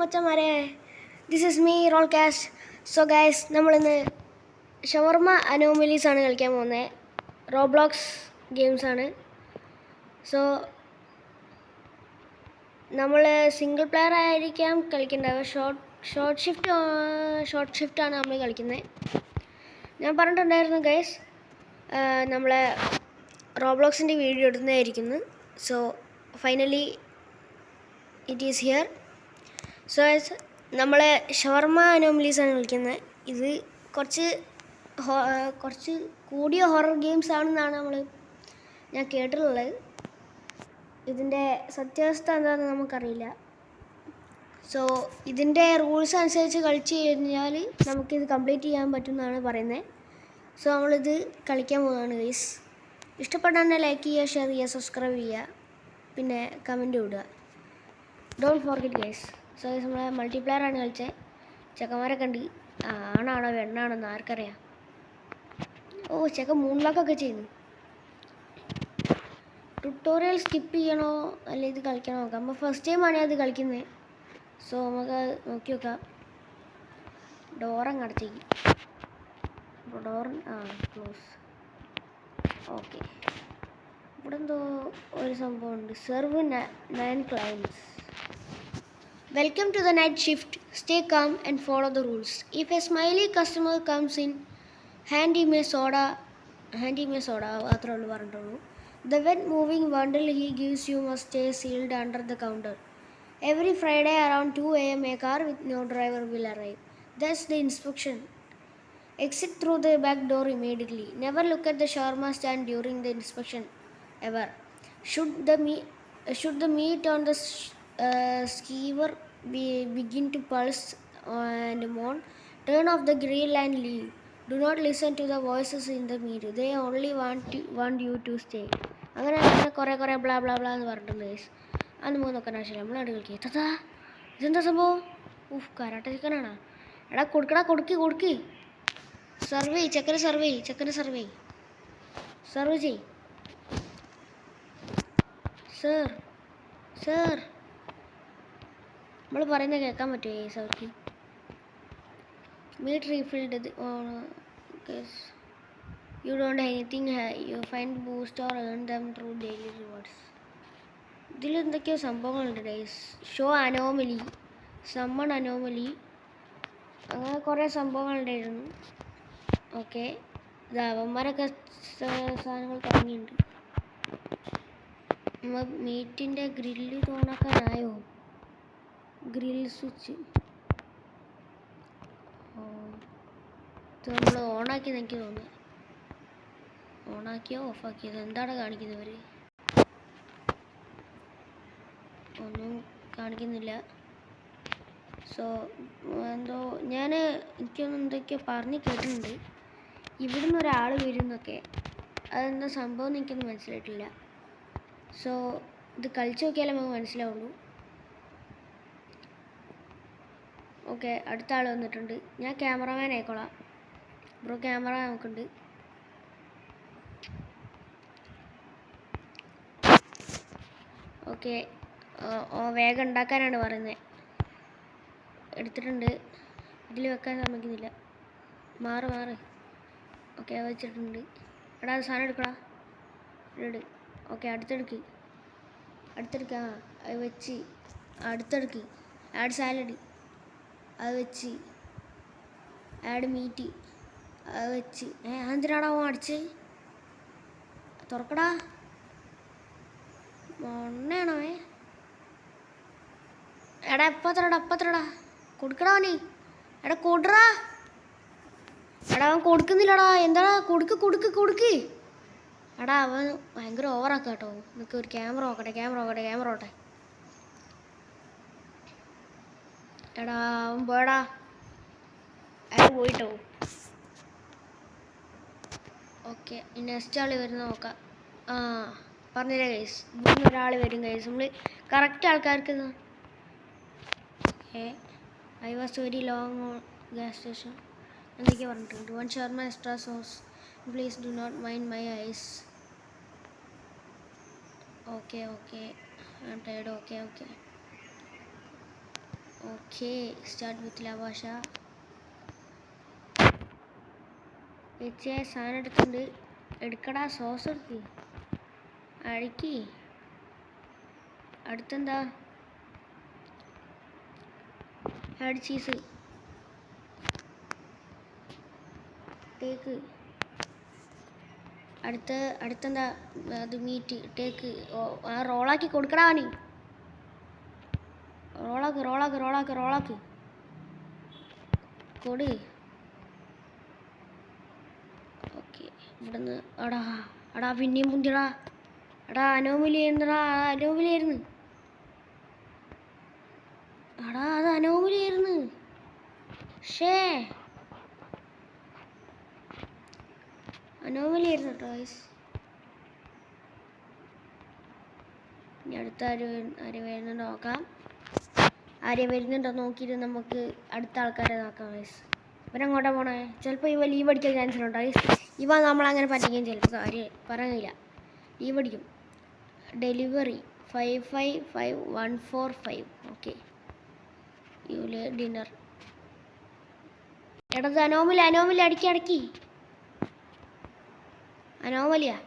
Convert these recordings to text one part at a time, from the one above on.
മച്ചന്മാരെ, this is me roll cast. So guys, നമ്മളിന്ന് shawarma anomalies ആണ് കളിക്കാൻ പോകുന്നത്. റോബ്ലോക്സ് ഗെയിംസാണ്. സോ നമ്മൾ സിംഗിൾ പ്ലെയർ ആയിരിക്കാം കളിക്കേണ്ടത്. ഷോർട്ട് ഷിഫ്റ്റാണ് നമ്മൾ കളിക്കുന്നത്. ഞാൻ പറഞ്ഞിട്ടുണ്ടായിരുന്നു ഗൈസ്, നമ്മളെ റോബ്ലോക്സിൻ്റെ വീഡിയോ ഇടുന്നതായിരിക്കുന്നു. So finally it is here. So നമ്മൾ ഷവർമ അനോമലീസാണ് കളിക്കുന്നത്. ഇത് കുറച്ച് കൂടിയ ഹൊറർ ഗെയിംസ് ആണെന്നാണ് ഞാൻ കേട്ടിട്ടുള്ളത്. ഇതിൻ്റെ സത്യാവസ്ഥ എന്താണെന്ന് നമുക്കറിയില്ല. സോ ഇതിൻ്റെ റൂൾസ് അനുസരിച്ച് കളിച്ച് കഴിഞ്ഞാൽ നമുക്കിത് കംപ്ലീറ്റ് ചെയ്യാൻ പറ്റുമെന്നാണ് പറയുന്നത്. സോ നമ്മളിത് കളിക്കാൻ പോകുന്നതാണ് ഗൈസ്. ഇഷ്ടപ്പെട്ടാൽ ലൈക്ക് ചെയ്യുക, ഷെയർ ചെയ്യുക, സബ്സ്ക്രൈബ് ചെയ്യുക, പിന്നെ കമൻറ്റ് ഇടുക. Don't forget guys. So guys, നമ്മളെ മൾട്ടിപ്ലെയറാണ് കളിച്ചത്. ചെക്കന്മാരൊക്കെ ഉണ്ട്. ആണാണോ പെണ്ണാണോ എന്ന് ആർക്കറിയാം. ചെക്കൻ മൂൺലോക്കൊക്കെ ചെയ്യുന്നു. ട്യൂട്ടോറിയൽ സ്കിപ്പ് ചെയ്യണോ അല്ലെ ഇത് കളിക്കണോ നോക്കാം. നമ്മൾ ഫസ്റ്റ് ടൈമാണ് അത് കളിക്കുന്നത്. സോ നമുക്ക് നോക്കി നോക്കാം. ഡോറങ്ങ് അടച്ചേക്ക്. ക്ലോസ്. ഓക്കെ, ഇവിടെ എന്തോ ഒരു സംഭവമുണ്ട്. Serve 9 clients. Welcome to the night shift. Stay calm and follow the rules. If a smiley customer comes in, hand him a soda. മാത്രമേ ഉള്ളൂ പറഞ്ഞിട്ടുള്ളൂ. The wet moving bundle he gives you must stay sealed under the counter. Every Friday around 2 a.m. a car with no driver will arrive. That's the inspection. Exit through the back door immediately. Never look at the shawarma stand during the inspection ever. Should the meat on the skewer begin to pulse and moan, turn off the grill and leave. Do not listen to the voices in the meat. They only want you to stay. അങ്ങനെ കുറേ blah blah blah എന്ന് പറഞ്ഞിട്ടുണ്ട് guys. അത് നമുക്ക് നോക്കാൻ ആവശ്യമില്ല. നമ്മൾ അവിടെ കളിക്കുക. തഥാ, ഇതെന്താ സംഭവം? കരാട്ട ചിക്കനാണോ? എടാ കൊടുക്കി. സർവേ ചെക്കന് സർവേ ചെയ്. സർ നമ്മൾ പറയുന്നത് കേൾക്കാൻ പറ്റുമോ ഗൈസ് അവർക്ക്? Meat refilled you don't anything you find boost or earn them through daily rewards. ഇതിലെന്തൊക്കെയോ സംഭവങ്ങളുണ്ട് guys. Show anomaly, summon anomaly, അങ്ങനെ കുറേ സംഭവങ്ങളുണ്ടായിരുന്നു. ഓക്കെ, ഇത് അവന്മാരൊക്കെ സാധനങ്ങൾ തുടങ്ങിയിട്ടുണ്ട്. നമ്മൾ മീറ്റിൻ്റെ ഗ്രില്ല് തോണാക്കാനായോ? ഗ്രിൽ സ്വിച്ച് ഇത് നമ്മൾ ഓണാക്കിയെന്ന് എനിക്ക് തോന്നുന്നു. ഓണാക്കിയോ ഓഫാക്കിയത് എന്താണ് കാണിക്കുന്നവർ? ഒന്നും കാണിക്കുന്നില്ല. സോ എനിക്കൊന്നും എന്തൊക്കെയോ പറഞ്ഞ് കേട്ടിട്ടുണ്ട്. ഇവിടുന്ന് ഒരാൾ വരും എന്നൊക്കെ. അതെന്താ സംഭവം എന്ന് എനിക്കൊന്നും മനസ്സിലായിട്ടില്ല. സോ ഇത് കളിച്ച് നോക്കിയാലേ നമുക്ക് മനസ്സിലാവുള്ളൂ. ഓക്കെ, അടുത്ത ആൾ വന്നിട്ടുണ്ട്. ഞാൻ ക്യാമറമാൻ ആയിക്കോളാം. ബ്രോ ക്യാമറ നമുക്കുണ്ട്. ഓക്കെ, വേഗം ഉണ്ടാക്കാനാണ് പറയുന്നത്. എടുത്തിട്ടുണ്ട്. ഇതിൽ വെക്കാൻ സമ്മതിക്കുന്നില്ല. മാറ്. ഓക്കെ, വെച്ചിട്ടുണ്ട്. എടാ അത് സാധനം എടുക്കടാ. ഓക്കെ, അടുത്തെടുക്ക്. അത് വെച്ച് അടുത്തെടുക്ക്. ആഡ് സാലഡ് അത് വെച്ച്, ആഡ് മീറ്റ് അത് വെച്ച്. എന്തിനാടാ അടിച്ച്? തുറക്കടാ. മൊണ്ണയാണോ? എടാ എപ്പത്രടാ കൊടുക്കടാ നീ. എടാ കൊടുറാ. എടാ അവൻ കൊടുക്കുന്നില്ലടാ. എന്താടാ? കൊടുക്ക്. എടാ അവൻ ഭയങ്കര ഓവറാക്കാം കേട്ടോ. നിനക്ക് ഒരു ക്യാമറ നോക്കട്ടെ. എടാ അവൻ പോയടാ. അയാൾ പോയിട്ടോ. ഓക്കെ, നെക്സ്റ്റ് ആൾ വരുന്ന നോക്കാം. പറഞ്ഞില്ല ഗൈസ്, ഇവിടുന്ന് ഒരാൾ വരും ഗൈസ്. നമ്മൾ കറക്റ്റ് ആൾക്കാർക്ക്. I was very long gas station എന്തൊക്കെയാ പറഞ്ഞിട്ടുണ്ട്. 1 shawarma extra sauce please do not mind my eyes. Okay, okay. Okay start with lavash. ചേച്ചിയെ സാധനം എടുത്തുണ്ട്. എടുക്കടാ സോസ് എടുക്ക് അഴിക്ക്. അടുത്തെന്താ? Add cheese take. അടുത്തെന്താ? അത് മീറ്റ് ടേക്ക്. ആ റോളാക്കി കൊടുക്കടാ നീ. റോളാക്ക് കൊട്. ഓക്കെ ഇവിടുന്ന് അടാ പിന്നെയും മുന്തിടാ. എടാ അനോമലിയായിരുന്നു. അത് അനോമലിയായിരുന്നു. അനോമലിയായിരുന്നു കേട്ടോ ഗൈസ്. ഇനി അടുത്ത ആര് വരുന്നുണ്ടോ നോക്കാം. ആരെയും വരുന്നുണ്ടോ നോക്കിയിട്ട് നമുക്ക് അടുത്ത ആൾക്കാരെ നോക്കാം ഗൈസ്. ഇവരങ്ങോട്ടാ പോണേ? ചിലപ്പോൾ ഇവ ലീവ് അടിക്കാൻ ചാൻസ് ഉണ്ടോ ഗൈസ്? ഇവ നമ്മളങ്ങനെ പറ്റിക്കാൻ ചിലപ്പോൾ കാര്യം പറയുന്നില്ല. ലീവ് അടിക്കും. ഡെലിവറി 555145. Okay dinner. എടത് അനോമലി അടക്കി. അനോമലിയാ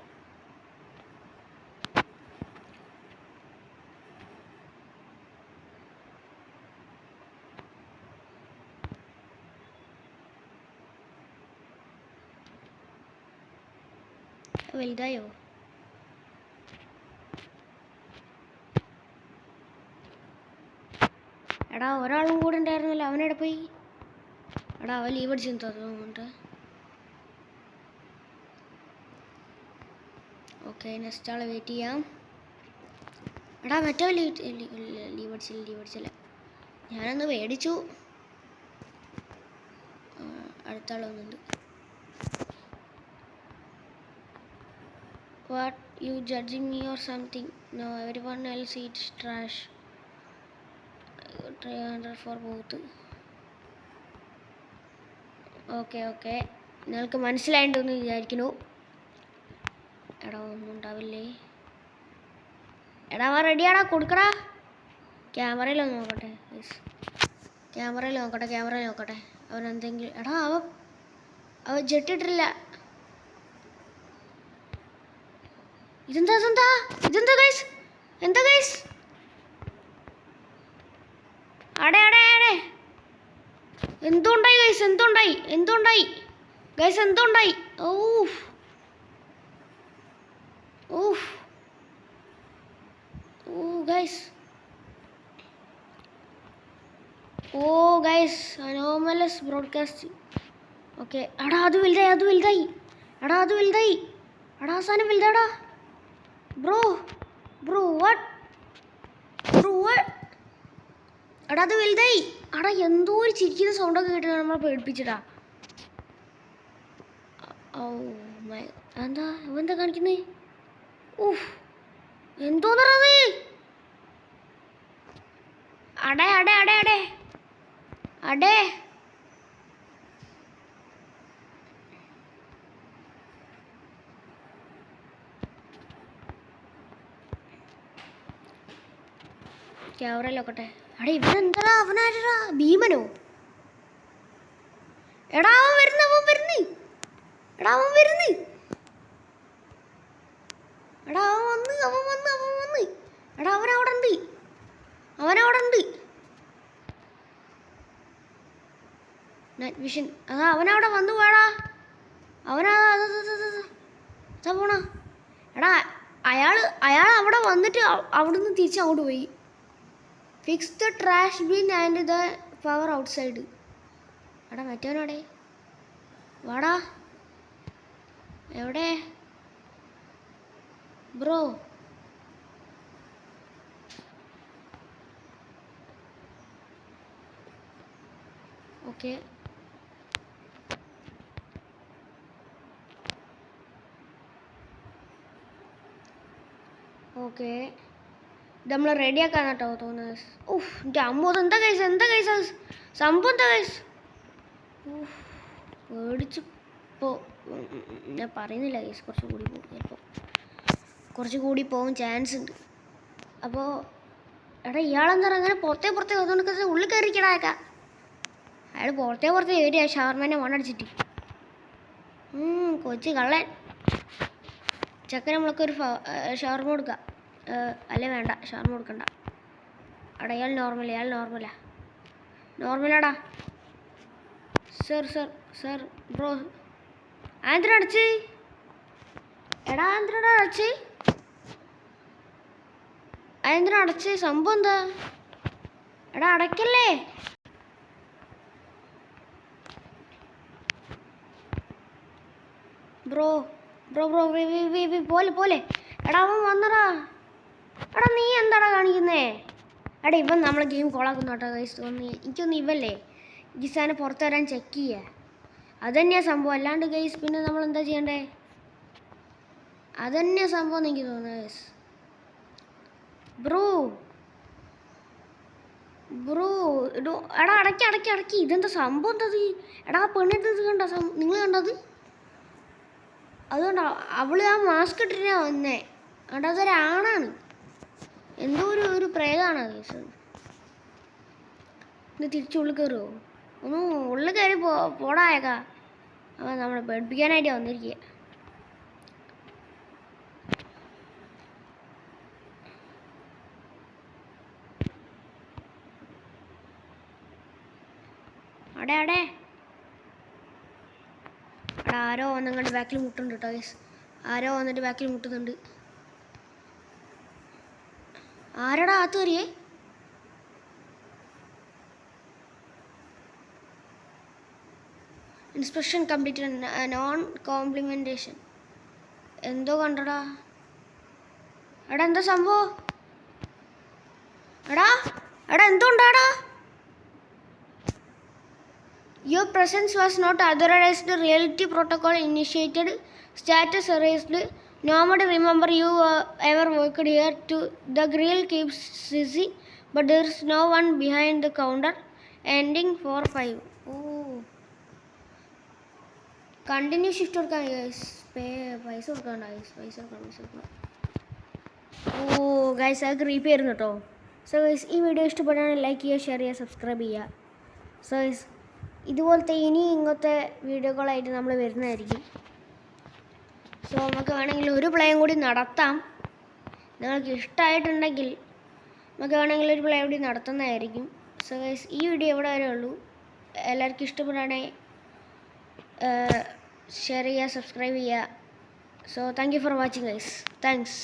വലുതായോ? എടാ ഒരാളും കൂടെ ഉണ്ടായിരുന്നല്ലോ. അവനെവിടെ പോയി? എടാ അവൻ ലീവ് അടിച്ചെന്ന് തോന്നുന്നുണ്ട്. ഓക്കെ നെക്സ്റ്റ് ആളെ വെയിറ്റ് ചെയ്യാം. എടാ മറ്റോ ലീവ് അടിച്ചില്ല. ഞാനൊന്ന് മേടിച്ചു. അടുത്ത ആൾ വന്നുണ്ട്. What, you judging me or something? No, everyone else eats trash. 300 for both. Okay നിങ്ങൾക്ക് മനസ്സിലായിട്ടുണ്ടെന്ന് വിചാരിക്കുന്നു. എടാ ഒന്നും ഉണ്ടാവില്ലേ? എടാ അവൻ റെഡിയാടാ, കൊടുക്കടാ. ക്യാമറയിൽ നോക്കട്ടെ. അവൻ എന്തെങ്കിലും എടാ അവൻ ജെട്ടിട്ടില്ല. ഇതെന്താ ഗൈസ്? എന്താ ഗൈസ്? അടേ എന്തുണ്ടായി ഗൈസ്? എന്തുണ്ടായി ഗൈസ് അനോമലസ് ബ്രോഡ്കാസ്റ്റ്. ഓക്കെ എടാ അത് വലുതായി. എടാ സാധനം വലുതാടാ. ബ്രോ വാട്ട് എടാ അത് വലുതായി. എടാ എന്തോ ഒരു ചിരിക്കുന്ന സൗണ്ടൊക്കെ കേട്ടിട്ട് നമ്മളെ പേടിപ്പിച്ചിട്ടാ. എന്താ കാണിക്കുന്നേ? എന്തോന്നറത്? അടേ ക്യാമറയിൽ നോക്കട്ടെ. ഇവനെന്താ? അവനാരാ? ഭീമനോ? എടാ അവൻ വരുന്നു. എടാ അവൻ വന്ന്. എടാ അവനവിടെ ഉണ്ട്. Night vision. അവനവിടെ വന്നു പോടാ. പോണ. എടാ അയാൾ അവിടെ വന്നിട്ട് അവിടുന്ന് തിരിച്ച് അങ്ങോട്ട് പോയി. Fix the trash bin and the power outside. എടാ മറ്റവനോടെ വാടാ. എവിടെ ബ്രോ? ഓക്കെ ഇത് നമ്മൾ റെഡിയാക്കാൻ കേട്ടോ തോന്നുന്നത്. എൻ്റെ അമ്മ എന്താ കഴിച്ച സംഭവം? എന്താ കഴിച്ച് പേടിച്ചിപ്പോൾ ഞാൻ പറയുന്നില്ല കേസ്. കുറച്ചുകൂടി പോകും ചാൻസ് ഉണ്ട്. അപ്പോൾ എടാ ഇയാളെന്താ അങ്ങനെ പുറത്തേ വന്നുകൊണ്ട് ഉള്ളിൽ കയറിക്കടാക്ക. അയാൾ പുറത്തേ കയറിയ ഷവർമേനെ മണ്ണടിച്ചിട്ട്. കൊച്ചു കള്ളൻ. ചെക്കൻ നമ്മളൊക്കെ ഷവർമ കൊടുക്കാം. അല്ലേ വേണ്ട, ഷവർമ കൊടുക്കണ്ട. എടാ ഇയാൾ നോർമലാടാ. സർ ബ്രോ ആന്ധ്ര അടച്ച്. എടാ ആന്ധ്രടാ അടച്ച് സംഭവം എന്താ? എടാ അടയ്ക്കല്ലേ. ബ്രോ പോലെ എടാ അവൻ വന്നടാ. എടാ നീ എന്താടാ കാണിക്കുന്നേ? എടാ ഇവൻ നമ്മളെ ഗെയിം കോളാക്കുന്നു കേട്ടോ ഗൈസ്. എനിക്കൊന്ന് ഇവല്ലേ ഗിസാനെ പുറത്ത് വരാൻ ചെക്ക് ചെയ്യുക. അതുതന്നെയാണ് സംഭവം. അല്ലാണ്ട് ഗൈസ് പിന്നെ നമ്മൾ എന്താ ചെയ്യണ്ടേ? അതുതന്നെയാണ് സംഭവം എന്ന് എനിക്ക് തോന്നുന്നത് ഗൈസ്. ബ്രോ എടാ അടക്കി. ഇതെന്താ സംഭവം എന്തത്? എടാ പെണ്ണിട്ട് ഇത് കണ്ട നിങ്ങൾ കണ്ടത്? അതുകൊണ്ടാ അവള് ആ മാസ്ക് ഇട്ടിട്ടാ വന്നേ. എടാ അതൊരാണാണ്. എന്തോ ഒരു പ്രേതമാണ് കേസ്. ഇന്ന് തിരിച്ചുള്ളിൽ കയറുമോ? ഉള്ളിൽ കയറി പോടായേക്കാ. അവൻ നമ്മളെ പേടിപ്പിക്കാനായിട്ടാണ് വന്നിരിക്കുക. അടേ എടാ ആരോ വന്നങ്ങോട്ട് ബാക്കിൽ മുട്ടുന്നുണ്ട് കേട്ടോ ഗൈസ്. ആരോ വന്നിട്ട് ബാക്കിൽ മുട്ടുന്നുണ്ട്. ആരടാ അകത്ത് കയറിയേ? Inspection complete non complementation. എന്തോ കണ്ടടാ. എടാ എന്താ സംഭവം? എടാ എന്തോ ഉണ്ടാടാ. Your presence was not authorized. Reality protocol initiated. Status erased. Nobody remember you ever worked here. The grill keeps busy, but there is no one behind the counter. Ending 4-5. Oh. Continue shift കൊടുക്കാൻ guys. പൈസ കൊടുക്കണ്ട guys. പൈസ കൊടുക്കണം. ഓ guys അത് creep ആയിരുന്നു കേട്ടോ. So guys ഈ video ഇഷ്ടപ്പെടുകയാണെങ്കിൽ ലൈക്ക് ചെയ്യുക, ഷെയർ ചെയ്യുക, സബ്സ്ക്രൈബ് ചെയ്യുക. സോ ഗൈസ് ഇതുപോലത്തെ ഇങ്ങനത്തെ വീഡിയോകളായിട്ട് നമ്മൾ വരുന്നതായിരിക്കും. സോ നമുക്ക് വേണമെങ്കിൽ ഒരു പ്ലേയും കൂടി നടത്താം. നിങ്ങൾക്ക് ഇഷ്ടമായിട്ടുണ്ടെങ്കിൽ നമുക്ക് വേണമെങ്കിൽ ഒരു പ്ലേ കൂടി നടത്തുന്നതായിരിക്കും. സോ ഗൈസ് ഈ വീഡിയോ ഇവിടെ വരെ ഉള്ളൂ. എല്ലാവർക്കും ഇഷ്ടപ്പെടുകയാണെങ്കിൽ ഷെയർ ചെയ്യുക, സബ്സ്ക്രൈബ് ചെയ്യുക. So thank you for watching guys. Thanks.